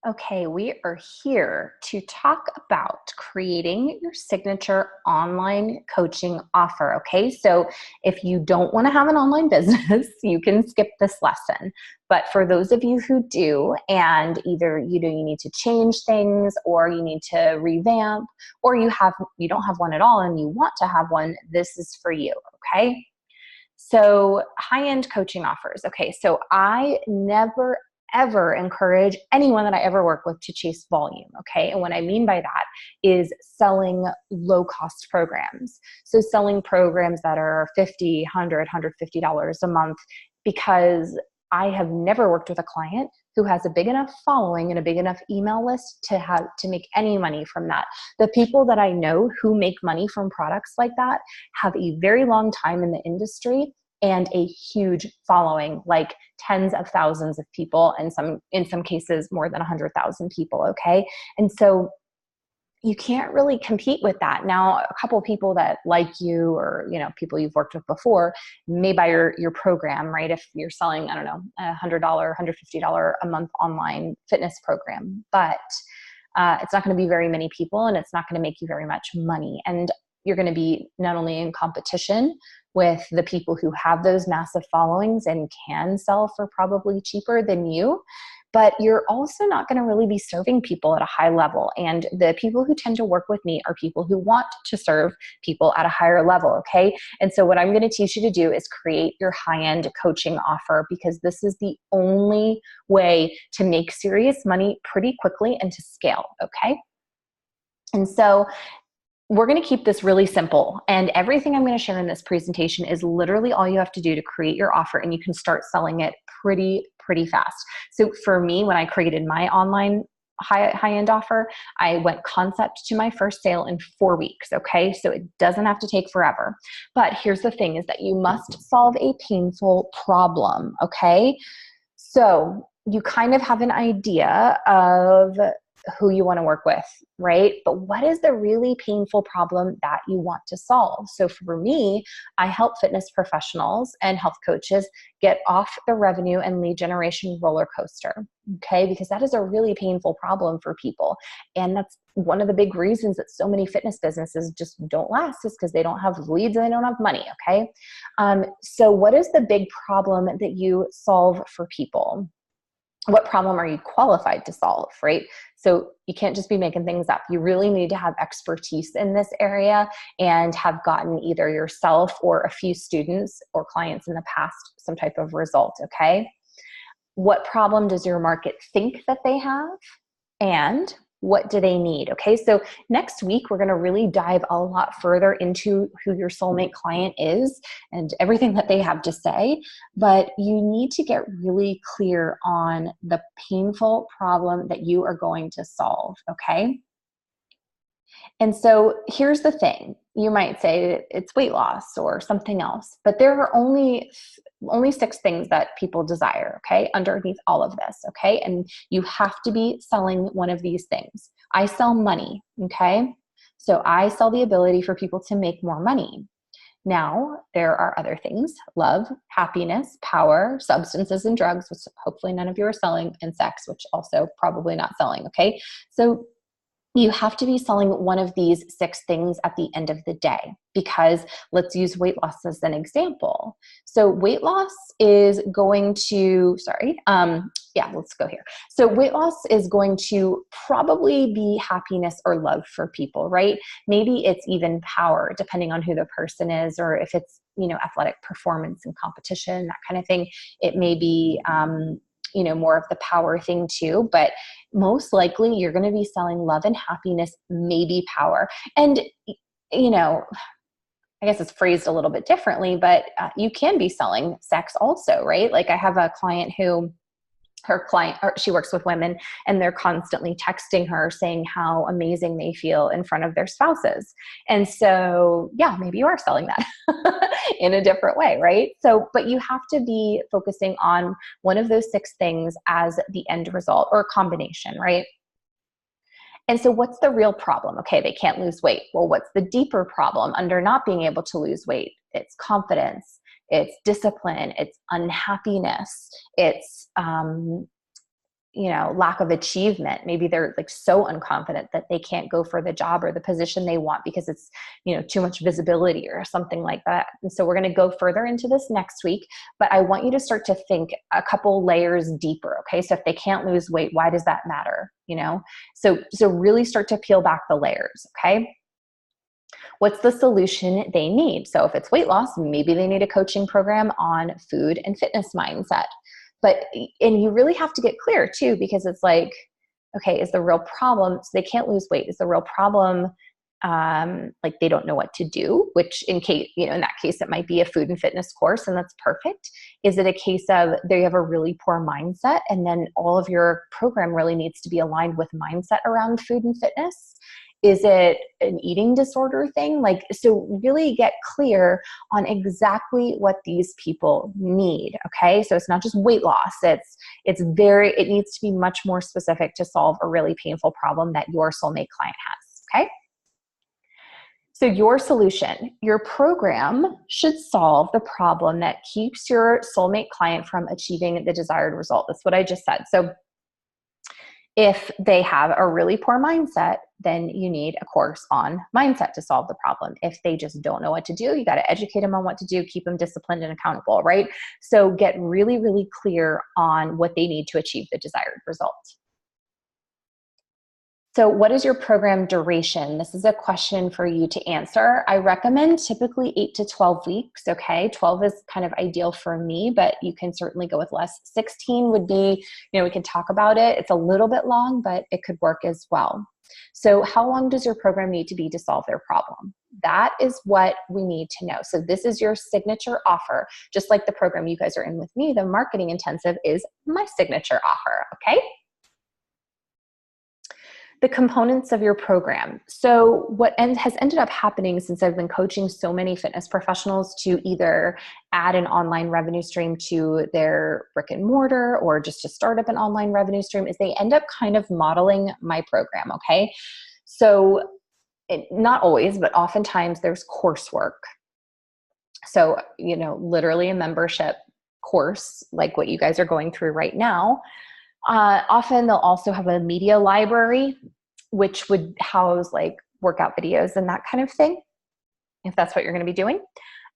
Okay, we are here to talk about creating your signature online coaching offer. Okay, so if you don't want to have an online business, you can skip this lesson. But for those of you who do, and either you need to change things, or you need to revamp, or you don't have one at all and you want to have one, this is for you. Okay. So high-end coaching offers. Okay, so I never ever encourage anyone that I ever work with to chase volume. Okay, and what I mean by that is selling low-cost programs. So selling programs that are $50, $100, $150 a month, because I have never worked with a client who has a big enough following and a big enough email list to make any money from that. The people that I know who make money from products like that have a very long time in the industry and a huge following, like tens of thousands of people, and in some cases more than 100,000 people. Okay, and so you can't really compete with that. Now, a couple of people that like you, or people you've worked with before, may buy your program, right? If you're selling, I don't know, $100, $150 a month online fitness program, but it's not going to be very many people, and it's not going to make you very much money. And you're going to be not only in competition with the people who have those massive followings and can sell for probably cheaper than you, but you're also not going to really be serving people at a high level. And the people who tend to work with me are people who want to serve people at a higher level. Okay. And so what I'm going to teach you to do is create your high-end coaching offer, because this is the only way to make serious money pretty quickly and to scale. Okay. And so we're going to keep this really simple, and everything I'm going to share in this presentation is literally all you have to do to create your offer, and you can start selling it pretty fast. So for me, when I created my online high-end offer, I went concept to my first sale in 4 weeks. Okay, so it doesn't have to take forever. But here's the thing, is that you must solve a painful problem. Okay, so you kind of have an idea of who you want to work with, right? But what is the really painful problem that you want to solve? So for me, I help fitness professionals and health coaches get off the revenue and lead generation roller coaster, okay? Because that is a really painful problem for people. And that's one of the big reasons that so many fitness businesses just don't last, is because they don't have leads and they don't have money, okay? So what is the big problem that you solve for people? What problem are you qualified to solve, right? So you can't just be making things up. You really need to have expertise in this area and have gotten either yourself or a few students or clients in the past some type of result, okay? What problem does your market think that they have? And what do they need? Okay, so next week, we're going to really dive a lot further into who your soulmate client is and everything that they have to say. But you need to get really clear on the painful problem that you are going to solve. Okay. And so here's the thing. You might say it's weight loss or something else, but there are only 6 things that people desire, okay, underneath all of this, okay? And you have to be selling one of these things. I sell money, okay? So I sell the ability for people to make more money. Now, there are other things: love, happiness, power, substances and drugs, which hopefully none of you are selling, and sex, which also probably not selling, okay? So you have to be selling one of these 6 things at the end of the day, because let's use weight loss as an example. So weight loss is going to, let's go here. So weight loss is going to probably be happiness or love for people, right? Maybe it's even power, depending on who the person is, or if it's, athletic performance and competition, that kind of thing. It may be, more of the power thing too, but most likely you're going to be selling love and happiness, maybe power. And, I guess it's phrased a little bit differently, but you can be selling sex also, right? Like I have a client who, she works with women, and they're constantly texting her saying how amazing they feel in front of their spouses. And so, yeah, maybe you are selling that in a different way, right? So, but you have to be focusing on one of those 6 things as the end result, or a combination, right? And so what's the real problem? Okay, they can't lose weight. Well, what's the deeper problem under not being able to lose weight? It's confidence, it's discipline, it's unhappiness, it's lack of achievement. Maybe they're like so unconfident that they can't go for the job or the position they want because it's, too much visibility or something like that. And so we're going to go further into this next week, but I want you to start to think a couple layers deeper. Okay. So if they can't lose weight, why does that matter? So really start to peel back the layers. Okay. What's the solution they need? So if it's weight loss, maybe they need a coaching program on food and fitness mindset. And you really have to get clear too, because it's like, okay, is the real problem, so they can't lose weight, is the real problem like they don't know what to do, which in that case, it might be a food and fitness course, and that's perfect. Is it a case of they have a really poor mindset, and then all of your program really needs to be aligned with mindset around food and fitness? Is it an eating disorder thing? So really get clear on exactly what these people need. Okay. So it's not just weight loss. It needs to be much more specific to solve a really painful problem that your soulmate client has. Okay. So your solution, your program should solve the problem that keeps your soulmate client from achieving the desired result. That's what I just said. So if they have a really poor mindset, then you need a course on mindset to solve the problem. If they just don't know what to do, you got to educate them on what to do, keep them disciplined and accountable, right? So get really, really clear on what they need to achieve the desired result. So what is your program duration? This is a question for you to answer. I recommend typically 8 to 12 weeks, okay? 12 is kind of ideal for me, but you can certainly go with less. 16 would be, we can talk about it. It's a little bit long, but it could work as well. So how long does your program need to be to solve their problem? That is what we need to know. So this is your signature offer. Just like the program you guys are in with me, the marketing intensive is my signature offer, okay? The components of your program. So what has ended up happening since I've been coaching so many fitness professionals to either add an online revenue stream to their brick and mortar or just to start up an online revenue stream is they end up kind of modeling my program, okay? So not always, but oftentimes there's coursework. So, literally a membership course like what you guys are going through right now. Often they'll also have a media library, which would house like workout videos and that kind of thing, if that's what you're going to be doing,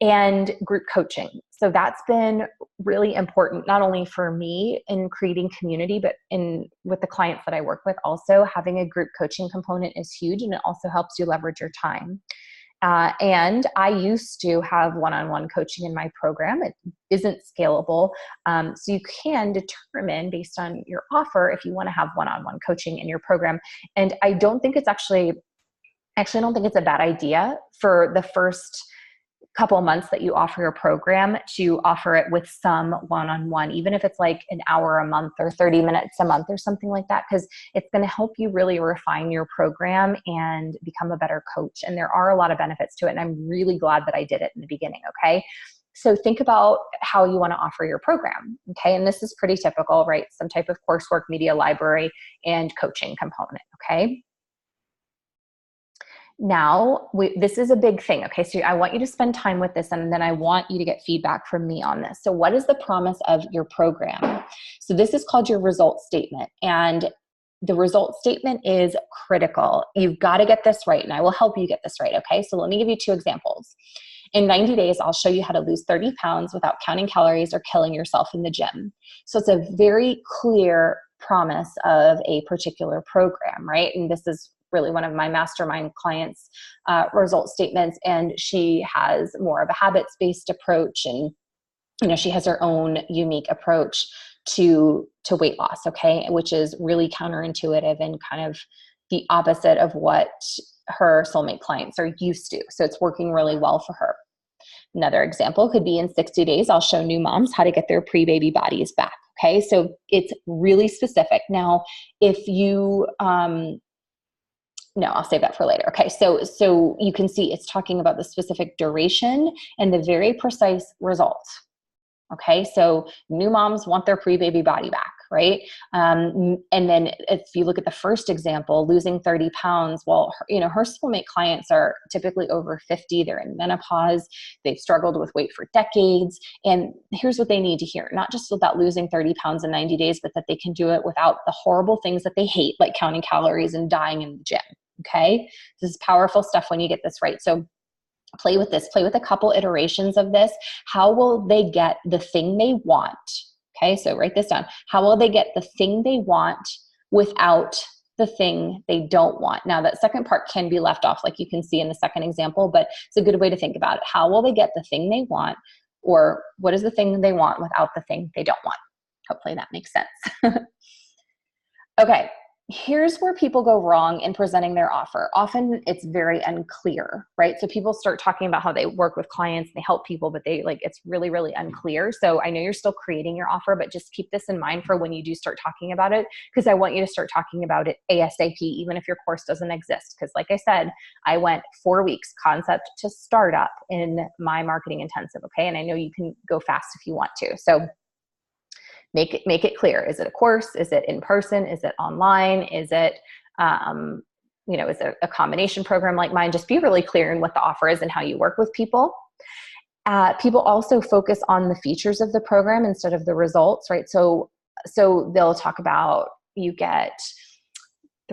and group coaching. So that's been really important, not only for me in creating community, but with the clients that I work with also, having a group coaching component is huge, and it also helps you leverage your time. And I used to have one-on-one coaching in my program. It isn't scalable. So you can determine based on your offer if you want to have one-on-one coaching in your program. And I don't think it's I don't think it's a bad idea for the first couple months that you offer your program to offer it with some one-on-one, even if it's like an hour a month or 30 minutes a month or something like that, because it's going to help you really refine your program and become a better coach. And there are a lot of benefits to it. And I'm really glad that I did it in the beginning. Okay. So think about how you want to offer your program. Okay. And this is pretty typical, right? Some type of coursework, media library, and coaching component. Okay. Now, this is a big thing, okay? So I want you to spend time with this, and then I want you to get feedback from me on this. So what is the promise of your program? So this is called your result statement, and the result statement is critical. You've got to get this right, and I will help you get this right, okay? So let me give you 2 examples. In 90 days, I'll show you how to lose 30 pounds without counting calories or killing yourself in the gym. So it's a very clear promise of a particular program, right? And this is really one of my mastermind clients' result statements, and she has more of a habits-based approach, and she has her own unique approach to weight loss, okay, which is really counterintuitive and kind of the opposite of what her soulmate clients are used to. So it's working really well for her. Another example could be in 60 days, I'll show new moms how to get their pre-baby bodies back. Okay, so it's really specific. Now, if you, no, I'll save that for later. Okay, so you can see it's talking about the specific duration and the very precise result. Okay, so new moms want their pre-baby body back. right? And then if you look at the first example, losing 30 pounds, well, her soulmate clients are typically over 50. They're in menopause. They've struggled with weight for decades. And here's what they need to hear, not just about losing 30 pounds in 90 days, but that they can do it without the horrible things that they hate, like counting calories and dying in the gym. Okay. This is powerful stuff when you get this right. So play with this, play with a couple iterations of this. How will they get the thing they want? Okay. So write this down. How will they get the thing they want without the thing they don't want? Now that second part can be left off, like you can see in the second example, but it's a good way to think about it. How will they get the thing they want, or what is the thing they want without the thing they don't want? Hopefully that makes sense. Okay. Here's where people go wrong in presenting their offer. Often it's very unclear, right? So people start talking about how they work with clients, they help people, but it's really, really unclear. So I know you're still creating your offer, but just keep this in mind for when you do start talking about it, because I want you to start talking about it ASAP, even if your course doesn't exist. Because like I said, I went 4 weeks concept to startup in my marketing intensive. Okay. And I know you can go fast if you want to. So make it clear. Is it a course? Is it in person? Is it online? Is it, is it a combination program like mine? Just be really clear in what the offer is and how you work with people. People also focus on the features of the program instead of the results, right? So they'll talk about, you get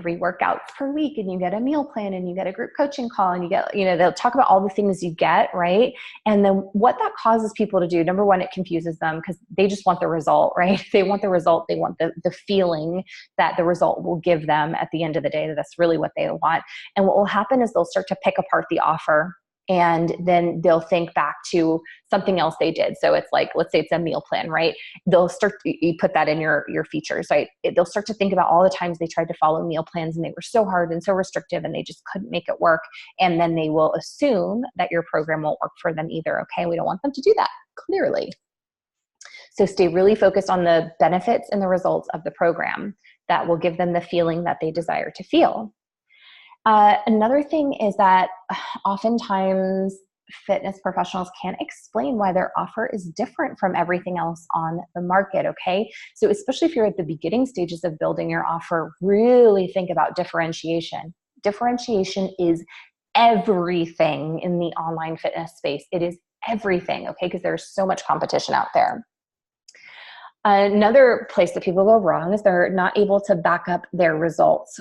3 workouts per week, and you get a meal plan, and you get a group coaching call, and you get, they'll talk about all the things you get, right? And then what that causes people to do, number one, it confuses them because they just want the result, right? They want the result. They want the feeling that the result will give them at the end of the day. That's really what they want. And what will happen is they'll start to pick apart the offer, and then they'll think back to something else they did. So it's like, let's say it's a meal plan, right? They'll start, you put that in your features, right? They'll start to think about all the times they tried to follow meal plans and they were so hard and so restrictive and they just couldn't make it work. And then they will assume that your program won't work for them either. Okay. We don't want them to do that, clearly. So stay really focused on the benefits and the results of the program that will give them the feeling that they desire to feel. Another thing is that oftentimes fitness professionals can't explain why their offer is different from everything else on the market, okay? So especially if you're at the beginning stages of building your offer, really think about differentiation. Differentiation is everything in the online fitness space. It is everything, okay? Because there's so much competition out there. Another place that people go wrong is they're not able to back up their results.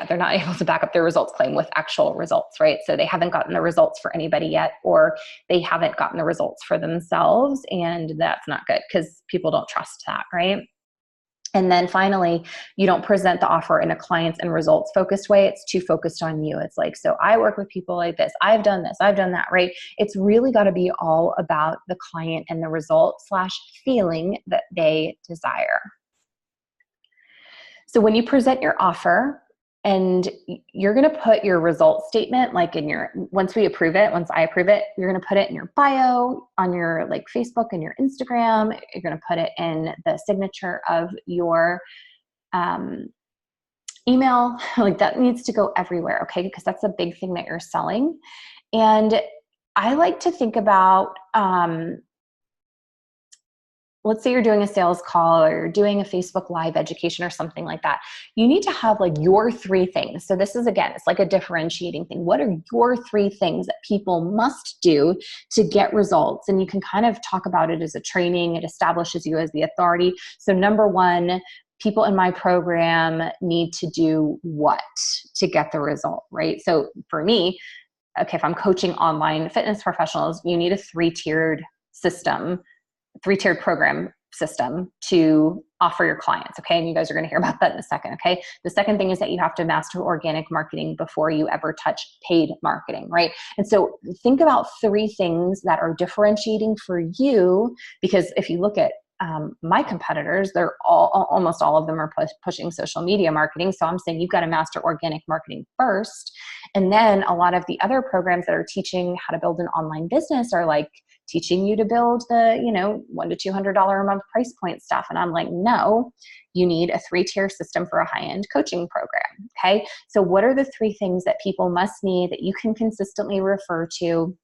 They're not able to back up their results claim with actual results, right? So they haven't gotten the results for anybody yet, or they haven't gotten the results for themselves. And that's not good because people don't trust that, right? And then finally, you don't present the offer in a clients and results focused way. It's too focused on you. It's like, so I work with people like this. I've done this. I've done that, right? It's really got to be all about the client and the result / feeling that they desire. So when you present your offer, and you're going to put your result statement, like once I approve it, you're going to put it in your bio, on your like Facebook and your Instagram. You're going to put it in the signature of your email. Like that needs to go everywhere, okay? Because that's a big thing that you're selling. And I like to think about, let's say you're doing a sales call or you're doing a Facebook Live education or something like that. You need to have like your 3 things. So this is, again, it's like a differentiating thing. What are your 3 things that people must do to get results? And you can kind of talk about it as a training. It establishes you as the authority. So number 1, people in my program need to do what to get the result, right? So for me, okay, if I'm coaching online fitness professionals, you need a 3-tiered system, 3-tiered program system to offer your clients. Okay. And you guys are going to hear about that in a second. Okay. The second thing is that you have to master organic marketing before you ever touch paid marketing. Right. And so think about 3 things that are differentiating for you, because if you look at my competitors, they're almost all of them are pushing social media marketing. So I'm saying you've got to master organic marketing first. And then a lot of the other programs that are teaching how to build an online business are like teaching you to build the, $100 to $200 a month price point stuff. And I'm like, no, you need a 3-tier system for a high-end coaching program. Okay. So what are the 3 things that people must need that you can consistently refer to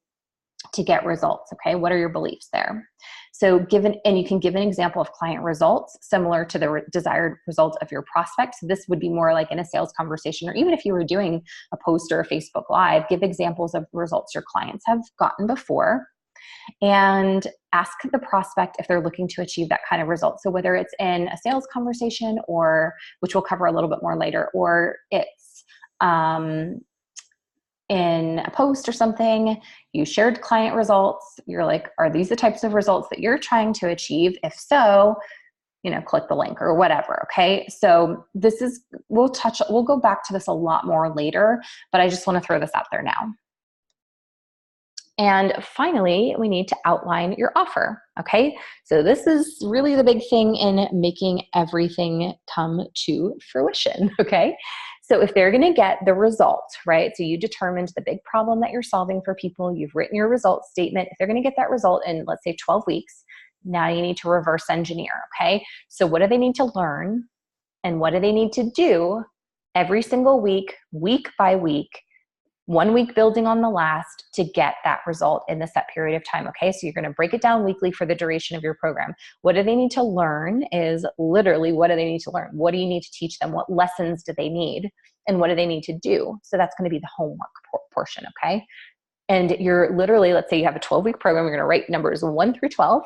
to get results. Okay, what are your beliefs there? So and you can give an example of client results similar to the desired results of your prospect. So this would be more like in a sales conversation, or even if you were doing a post or a Facebook Live, give examples of results your clients have gotten before, and ask the prospect if they're looking to achieve that kind of result. So whether it's in a sales conversation, or which we'll cover a little bit more later, or it's in a post or something, you shared client results, you're like, are these the types of results that you're trying to achieve? If so, click the link or whatever. Okay. So we'll go back to this a lot more later, but I just want to throw this out there now. And finally, we need to outline your offer. Okay. So this is really the big thing in making everything come to fruition. Okay. So if they're going to get the result, right? So you determined the big problem that you're solving for people, you've written your result statement. If they're going to get that result in, let's say, 12 weeks, now you need to reverse engineer. Okay. So what do they need to learn? And what do they need to do every single week, week by week, 1 week building on the last, to get that result in the set period of time. Okay, so you're going to break it down weekly for the duration of your program. What do they need to learn is literally, what do they need to learn? What do you need to teach them? What lessons do they need? And what do they need to do? So that's going to be the homework portion. Okay. And you're literally, let's say you have a 12-week program, you're going to write numbers 1 through 12.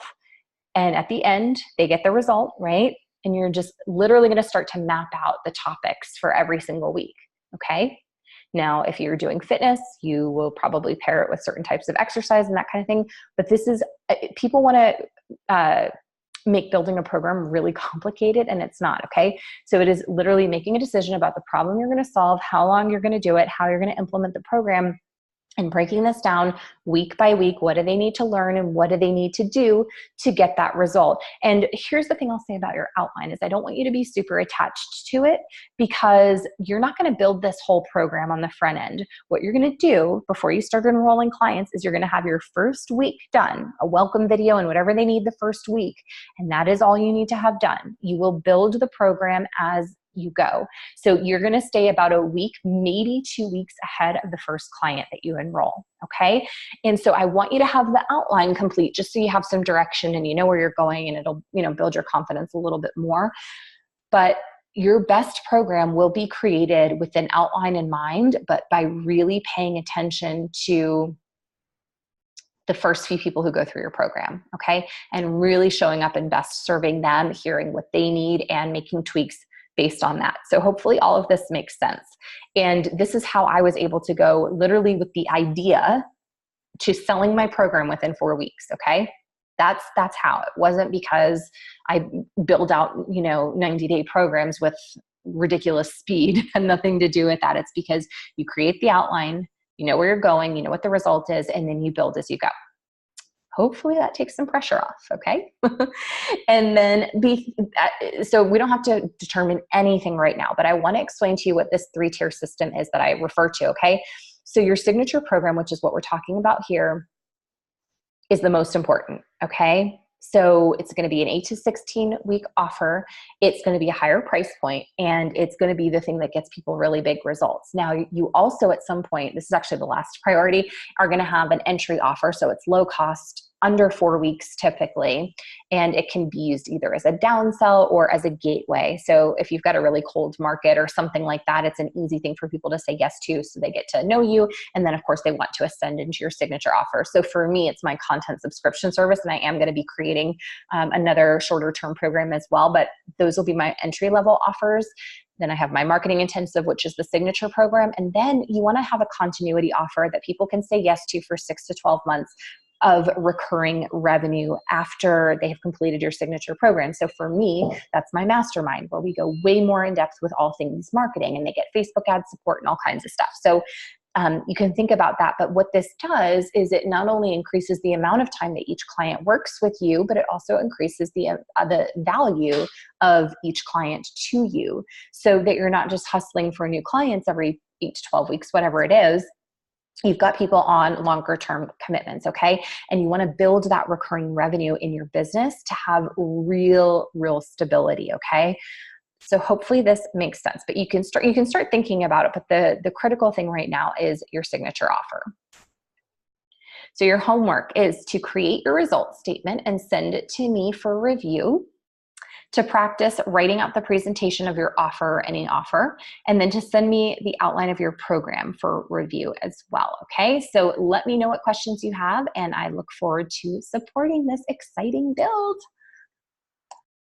And at the end, they get the result, right? And you're just literally going to start to map out the topics for every single week. Okay. Now, if you're doing fitness, you will probably pair it with certain types of exercise and that kind of thing. But people want to make building a program really complicated, and it's not. Okay. So it is literally making a decision about the problem you're going to solve, how long you're going to do it, how you're going to implement the program, and breaking this down week by week. What do they need to learn and what do they need to do to get that result? And here's the thing I'll say about your outline is I don't want you to be super attached to it, because you're not going to build this whole program on the front end. What you're going to do before you start enrolling clients is you're going to have your first week done, a welcome video and whatever they need the first week. And that is all you need to have done. You will build the program as you go. So you're going to stay about a week, maybe 2 weeks ahead of the first client that you enroll. Okay. And so I want you to have the outline complete, just so you have some direction and you know where you're going, and it'll, build your confidence a little bit more. But your best program will be created with an outline in mind, but by really paying attention to the first few people who go through your program. Okay. And really showing up and best serving them, hearing what they need, and making tweaks based on that. So hopefully all of this makes sense. And this is how I was able to go literally with the idea to selling my program within 4 weeks. Okay. That's how. It wasn't because I build out, 90-day programs with ridiculous speed. It had nothing to do with that. It's because you create the outline, you know where you're going, you know what the result is, and then you build as you go. Hopefully that takes some pressure off. Okay. And then so we don't have to determine anything right now, but I want to explain to you what this 3-tier system is that I refer to. Okay. So your signature program, which is what we're talking about here, is the most important. Okay. So it's going to be an 8 to 16 week offer. It's going to be a higher price point, and it's going to be the thing that gets people really big results. Now, you also at some point, this is actually the last priority, are going to have an entry offer. So it's low cost, under 4 weeks typically, and it can be used either as a downsell or as a gateway. So if you've got a really cold market or something like that, it's an easy thing for people to say yes to, so they get to know you. And then of course they want to ascend into your signature offer. So for me, it's my content subscription service, and I am going to be creating another shorter term program as well, but those will be my entry level offers. Then I have my marketing intensive, which is the signature program. And then you want to have a continuity offer that people can say yes to for 6 to 12 months of recurring revenue after they have completed your signature program. So for me, that's my mastermind, where we go way more in depth with all things marketing, and they get Facebook ad support and all kinds of stuff. So you can think about that. But what this does is it not only increases the amount of time that each client works with you, but it also increases the value of each client to you, so that you're not just hustling for new clients every 8 to 12 weeks, whatever it is. You've got people on longer term commitments. Okay. And you want to build that recurring revenue in your business to have real stability. Okay. So hopefully this makes sense, but you can start thinking about it. But the critical thing right now is your signature offer. So your homework is to create your results statement and send it to me for review, to practice writing out the presentation of your offer or any offer, and then to send me the outline of your program for review as well, okay? So let me know what questions you have, and I look forward to supporting this exciting build.